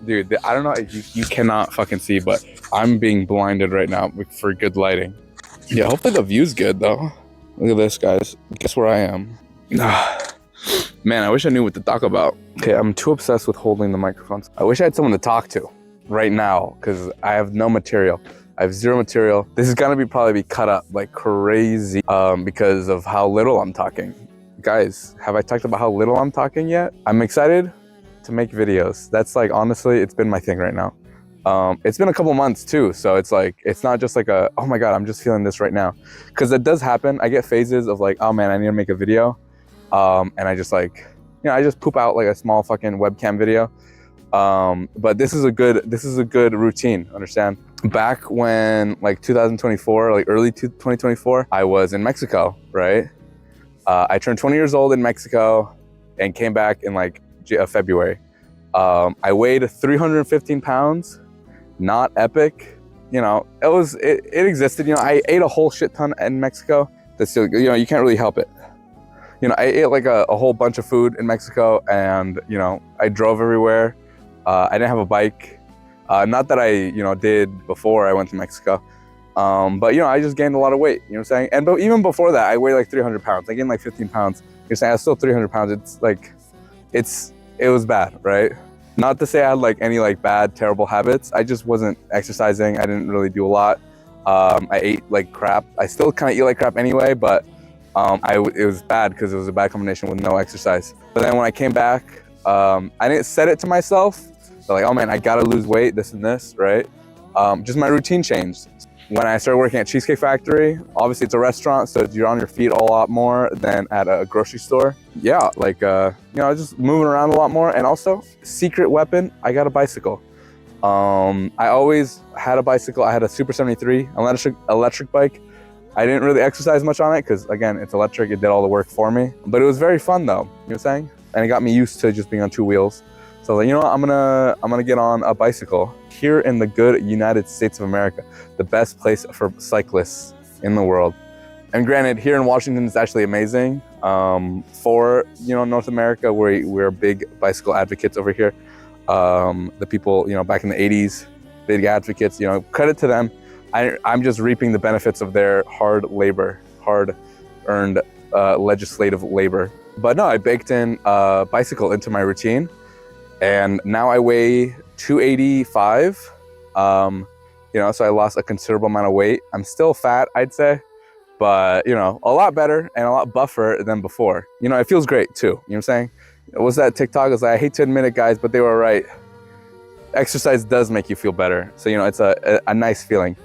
Dude, I don't know if you cannot fucking see, but I'm being blinded right now for good lighting. Yeah, hopefully the view's good though. Look at this, guys. Guess where I am? Man, I wish I knew what to talk about. Okay, I'm too obsessed with holding the microphones. I wish I had someone to talk to right now because I have no material. I have zero material. This is gonna probably be cut up like crazy because of how little I'm talking. Guys, have I talked about how little I'm talking yet? I'm excited to make videos. That's like, honestly, it's been my thing right now. It's been a couple months too, so it's like, it's not just like a, oh my God, I'm just feeling this right now. Because it does happen. I get phases of like, oh man, I need to make a video. And I just like, you know, I just poop out like a small fucking webcam video. But this is a good routine, understand? Back when like 2024, like early 2024, I was in Mexico, right? I turned 20 years old in Mexico and came back in like February. I weighed 315 pounds, not epic. You know, it existed. You know, I ate a whole shit ton in Mexico. That's still, you know, you can't really help it. You know, I ate like a whole bunch of food in Mexico, and, you know, I drove everywhere. I didn't have a bike. Not that I, you know, did before I went to Mexico. But, you know, I just gained a lot of weight, you know what I'm saying? And but even before that, I weighed like 300 pounds. I gained like 15 pounds. You're saying I was still 300 pounds. It's like, it was bad, right? Not to say I had like any like bad, terrible habits. I just wasn't exercising. I didn't really do a lot. I ate like crap. I still kind of eat like crap anyway, but it was bad because it was a bad combination with no exercise. But then when I came back, I didn't set it to myself. So like, oh man, I gotta lose weight, this and this, right? Just my routine changed. When I started working at Cheesecake Factory, obviously it's a restaurant, so you're on your feet a lot more than at a grocery store. Yeah, like, you know, just moving around a lot more. And also, secret weapon, I got a bicycle. I always had a bicycle. I had a Super 73 electric bike. I didn't really exercise much on it because, again, it's electric. It did all the work for me. But it was very fun, though. You know what I'm saying? And it got me used to just being on two wheels. So I was like, you know what? I'm gonna get on a bicycle here in the good United States of America, the best place for cyclists in the world. And granted, here in Washington, it's actually amazing. For, you know, North America, we're big bicycle advocates over here. The people, you know, back in the 80s, big advocates. You know, credit to them. I'm just reaping the benefits of their hard-earned legislative labor. But no, I baked in a bicycle into my routine, and now I weigh 285. You know, so I lost a considerable amount of weight. I'm still fat, I'd say, but, you know, a lot better and a lot buffer than before. You know, it feels great too. You know what I'm saying? What's that TikTok? It's like, I hate to admit it, guys, but they were right. Exercise does make you feel better. So, you know, it's a nice feeling.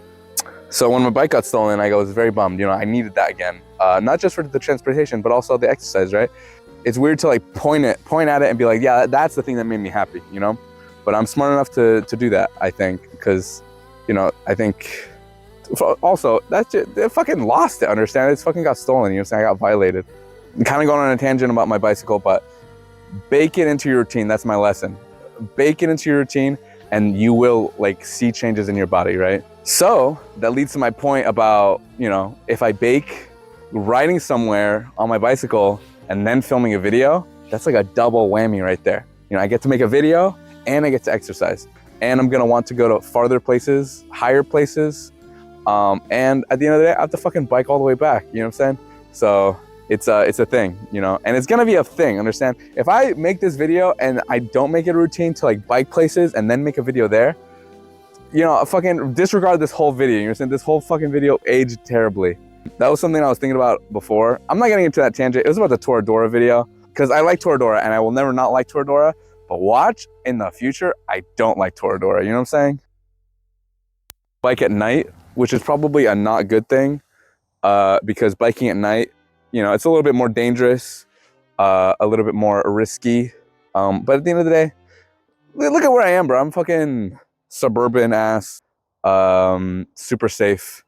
So when my bike got stolen, I was very bummed. You know, I needed that again. Not just for the transportation, but also the exercise, right? It's weird to like point at it and be like, yeah, that's the thing that made me happy, you know? But I'm smart enough to do that, I think, because, you know, I think also that's just, they fucking lost it, understand? It's fucking got stolen, you know what I'm saying? I got violated. I'm kind of going on a tangent about my bicycle, but bake it into your routine. That's my lesson. Bake it into your routine and you will like see changes in your body, right? So that leads to my point about, you know, if I bake riding somewhere on my bicycle and then filming a video, that's like a double whammy right there. You know, I get to make a video and I get to exercise. And I'm gonna want to go to farther places, higher places. And at the end of the day, I have to fucking bike all the way back, you know what I'm saying? So it's a thing, you know, and it's gonna be a thing, understand? If I make this video and I don't make it a routine to like bike places and then make a video there, you know, fucking disregard this whole video, you know what I'm saying? This whole fucking video aged terribly. That was something I was thinking about before. I'm not getting into that tangent. It was about the Toradora video because I like Toradora and I will never not like Toradora, but watch in the future, I don't like Toradora, you know what I'm saying? Bike at night, which is probably a not good thing because biking at night, you know, it's a little bit more dangerous, a little bit more risky. But at the end of the day, look at where I am, bro. I'm fucking suburban ass, super safe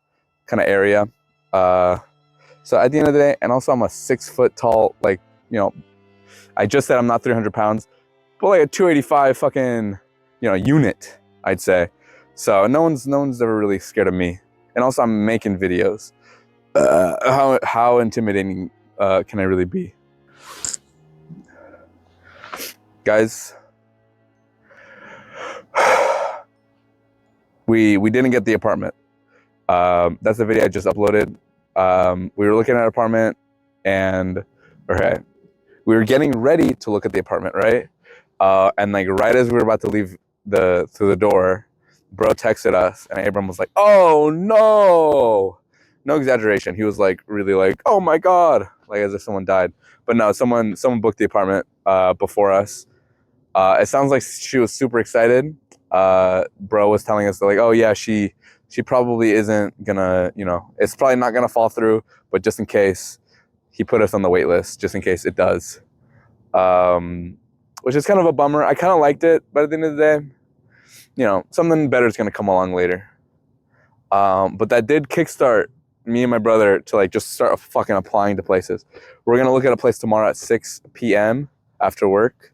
kind of area. So at the end of the day, and also I'm a 6 foot tall, like, you know, I just said I'm not 300 pounds, but like a 285 fucking, you know, unit, I'd say. So no one's ever really scared of me. And also I'm making videos. How intimidating can I really be? Guys, we didn't get the apartment. That's the video I just uploaded. We were looking at an apartment, and okay, we were getting ready to look at the apartment, right? And like right as we were about to leave through the door, bro texted us, and Abram was like, "Oh no!" No exaggeration. He was like really like, "Oh my god!" Like as if someone died. But no, someone booked the apartment before us. It sounds like she was super excited. Bro was telling us that like, "Oh yeah, she probably isn't gonna, it's probably not gonna fall through, but just in case, he put us on the wait list just in case it does." Which is kind of a bummer. I kind of liked it, but at the end of the day, something better is gonna come along later. But that did kickstart me and my brother to like just start fucking applying to places. We're gonna look at a place tomorrow at 6 p.m. after work.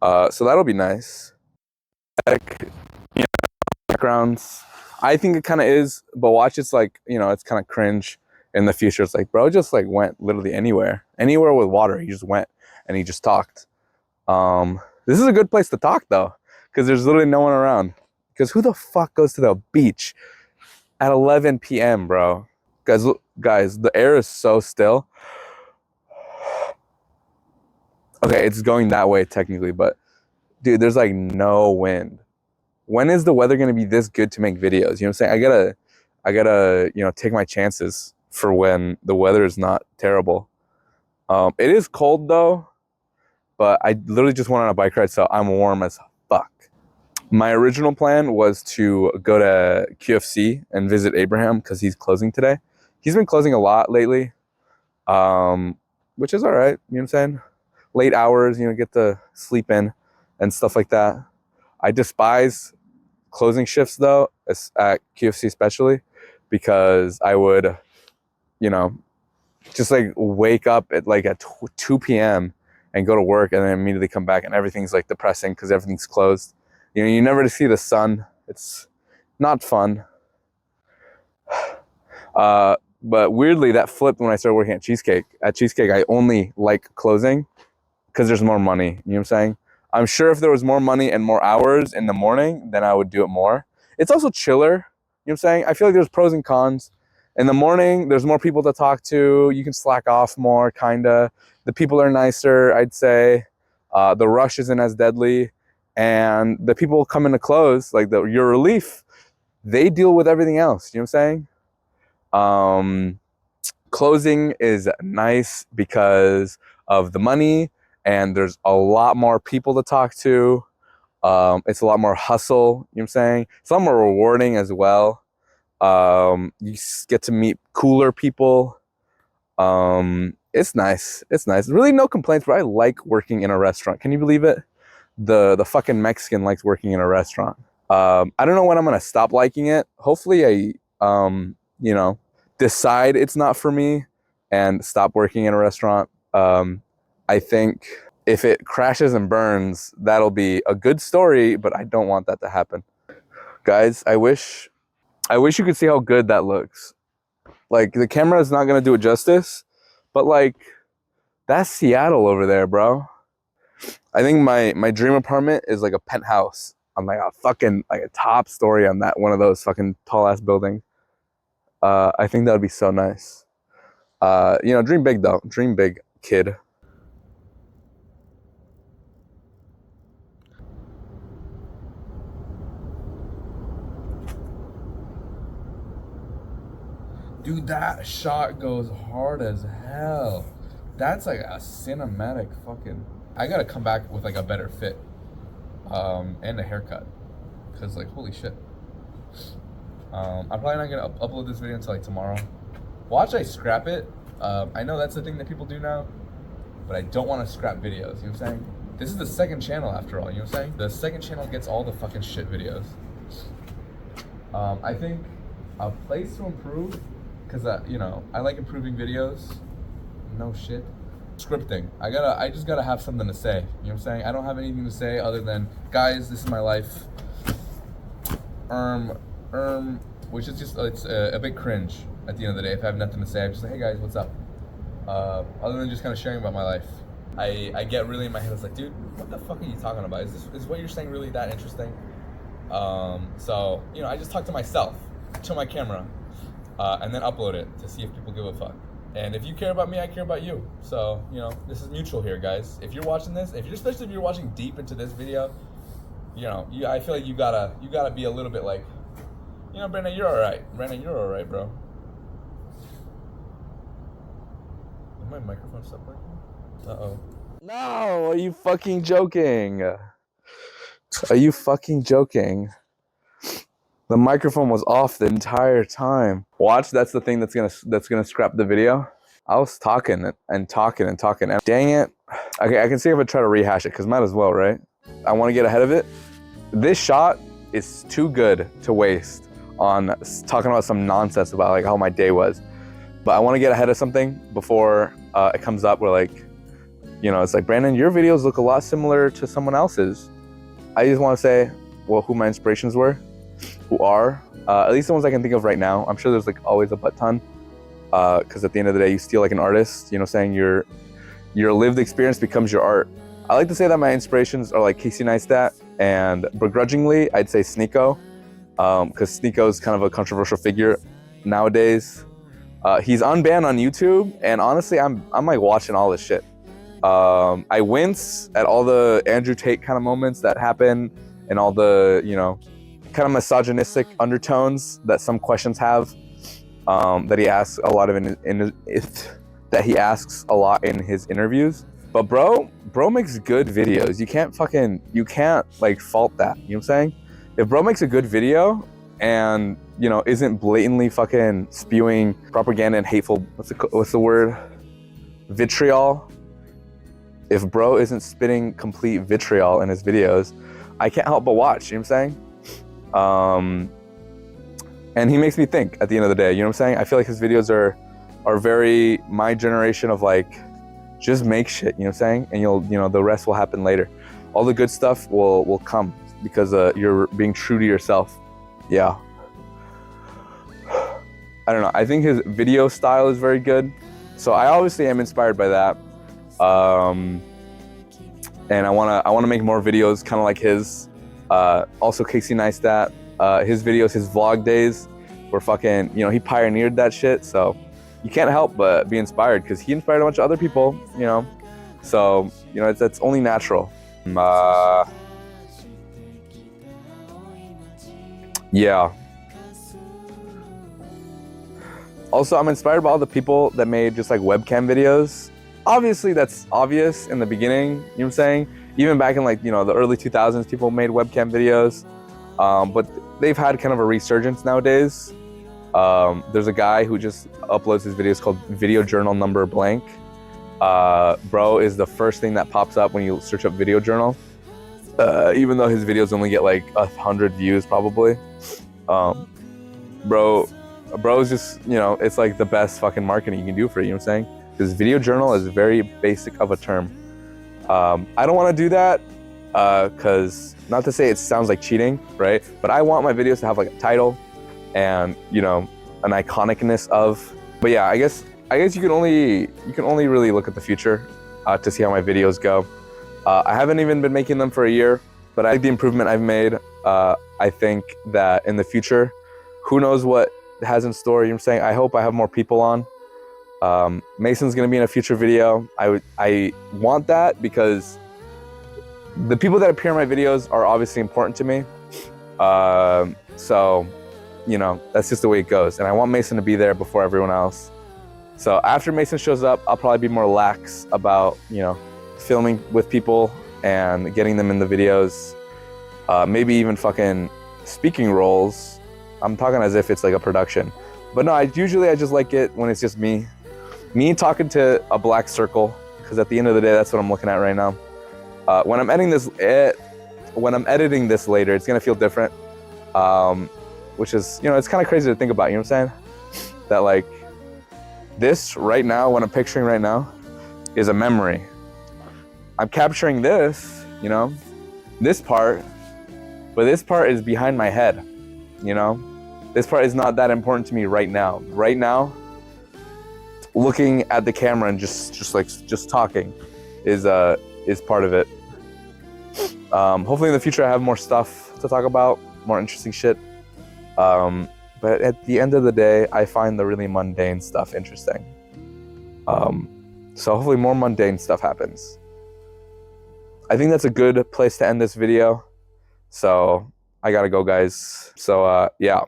So that'll be nice. Backgrounds. I think it kind of is, but watch, it's like, it's kind of cringe in the future. It's like, bro just like went literally anywhere with water. He just went and he just talked. This is a good place to talk though, because there's literally no one around. Because who the fuck goes to the beach at 11 p.m., bro? Guys, the air is so still. Okay, it's going that way technically, but dude, there's like no wind. When is the weather going to be this good to make videos? You know what I'm saying? I gotta, take my chances for when the weather is not terrible. It is cold though, but I literally just went on a bike ride, so I'm warm as fuck. My original plan was to go to QFC and visit Abraham because he's closing today. He's been closing a lot lately, which is all right. You know what I'm saying? Late hours, get to sleep in and stuff like that. I despise closing shifts though, at QFC especially, because I would, just like wake up at 2 p.m. and go to work and then immediately come back and everything's like depressing because everything's closed. You never see the sun. It's not fun. But weirdly, that flipped when I started working at Cheesecake. At Cheesecake, I only like closing because there's more money. You know what I'm saying? I'm sure if there was more money and more hours in the morning, then I would do it more. It's also chiller. You know what I'm saying? I feel like there's pros and cons. In the morning, there's more people to talk to. You can slack off more, kinda. The people are nicer, I'd say. The rush isn't as deadly. And the people coming to close, like your relief, they deal with everything else. You know what I'm saying? Closing is nice because of the money, and there's a lot more people to talk to. It's a lot more hustle. You know what I'm saying? It's a lot more rewarding as well. You get to meet cooler people. It's nice. It's nice. Really no complaints, but I like working in a restaurant. Can you believe it? The fucking Mexican likes working in a restaurant. I don't know when I'm gonna stop liking it. Hopefully I decide it's not for me and stop working in a restaurant. I think if it crashes and burns, that'll be a good story, but I don't want that to happen. Guys, I wish you could see how good that looks. Like, the camera is not gonna do it justice, but like, that's Seattle over there, bro. I think my dream apartment is like a penthouse on like a fucking like a top story on that one of those fucking tall ass buildings. I think that would be so nice. Dream big though. Dream big, kid. Dude, that shot goes hard as hell. That's like a cinematic fucking... I gotta come back with like a better fit. And a haircut. Cause like, holy shit. I'm probably not gonna upload this video until like tomorrow. Watch I scrap it. I know that's the thing that people do now, but I don't want to scrap videos, you know what I'm saying? This is the second channel after all, you know what I'm saying? The second channel gets all the fucking shit videos. I think a place to improve, because I like improving videos. No shit. Scripting. I just gotta have something to say, you know what I'm saying? I don't have anything to say other than, guys, this is my life. Which is just, it's a bit cringe at the end of the day. If I have nothing to say, I'm just like, hey guys, what's up? Other than just kind of sharing about my life. I get really in my head, it's like, dude, what the fuck are you talking about? Is what you're saying really that interesting? So, you know, I just talk to myself, to my camera, and then upload it to see if people give a fuck. And if you care about me, I care about you. So, you know, this is mutual here, guys. If you're watching this, especially if you're watching deep into this video, you know, I feel like you gotta be a little bit like, you know, Brandon, you're all right. Brandon, you're all right, bro. Did my microphone stop working? Uh-oh. No, are you fucking joking? Are you fucking joking? The microphone was off the entire time. Watch, that's the thing that's gonna scrap the video. I was talking and talking and talking, and dang it. Okay, I can see if I try to rehash it, because might as well, right? I want to get ahead of it. This shot is too good to waste on talking about some nonsense about like how my day was. But I want to get ahead of something before it comes up where, like, you know, it's like, Brandon, your videos look a lot similar to someone else's. I just want to say, well, who my inspirations were, who are, at least the ones I can think of right now. I'm sure there's like always a butt ton, because at the end of the day, you steal like an artist, you know, saying your lived experience becomes your art. I like to say that my inspirations are like Casey Neistat, and begrudgingly, I'd say Sneako, because Sneako is kind of a controversial figure nowadays. He's unbanned on YouTube, and honestly, I'm like watching all this shit. I wince at all the Andrew Tate kind of moments that happen, and all the, you know, kind of misogynistic undertones that some questions have, that he asks a lot of that he asks a lot in his interviews. But bro makes good videos. You can't like fault that. You know what I'm saying? If bro makes a good video and, you know, isn't blatantly fucking spewing propaganda and hateful, what's the word? Vitriol. If bro isn't spitting complete vitriol in his videos, I can't help but watch, you know what I'm saying? And he makes me think at the end of the day, you know what I'm saying? I feel like his videos are very my generation of like, just make shit, you know what I'm saying? And you know, the rest will happen later. All the good stuff will come because you're being true to yourself. Yeah. I don't know. I think his video style is very good. So I obviously am inspired by that. And I wanna make more videos kind of like his. Also Casey Neistat, his videos, his vlog days were fucking, you know, he pioneered that shit. So you can't help but be inspired because he inspired a bunch of other people, you know. So, you know, that's only natural. Yeah. Also, I'm inspired by all the people that made just like webcam videos. Obviously, that's obvious in the beginning, you know what I'm saying? Even back in like, you know, the early 2000s, people made webcam videos. But they've had kind of a resurgence nowadays. There's a guy who just uploads his videos called Video Journal Number Blank. Bro is the first thing that pops up when you search up Video Journal. Even though his videos only get like 100 views probably. Bro is just, you know, it's like the best fucking marketing you can do for it, you know what I'm saying? Because Video Journal is very basic of a term. I don't want to do that because, not to say it sounds like cheating, right? But I want my videos to have like a title and, you know, an iconicness of. But yeah, I guess you can only really look at the future to see how my videos go. I haven't even been making them for a year, but I like the improvement I've made. I think that in the future, who knows what has in store, you know what I'm saying? I hope I have more people on. Mason's gonna be in a future video. I want that because the people that appear in my videos are obviously important to me. So, you know, that's just the way it goes. And I want Mason to be there before everyone else. So after Mason shows up, I'll probably be more lax about, you know, filming with people and getting them in the videos. Maybe even fucking speaking roles. I'm talking as if it's like a production. But no, I just like it when it's just me talking to a black circle, because at the end of the day, that's what I'm looking at right now. When I'm editing this later, it's gonna feel different, which is, you know, it's kind of crazy to think about. You know what I'm saying? That like this right now, what I'm picturing right now, is a memory. I'm capturing this, you know, this part, but this part is behind my head. You know, this part is not that important to me right now. Right now, looking at the camera and just talking is part of it. Hopefully in the future I have more stuff to talk about, more interesting shit. But at the end of the day, I find the really mundane stuff interesting. So hopefully more mundane stuff happens. I think that's a good place to end this video. So I gotta go, guys. So yeah.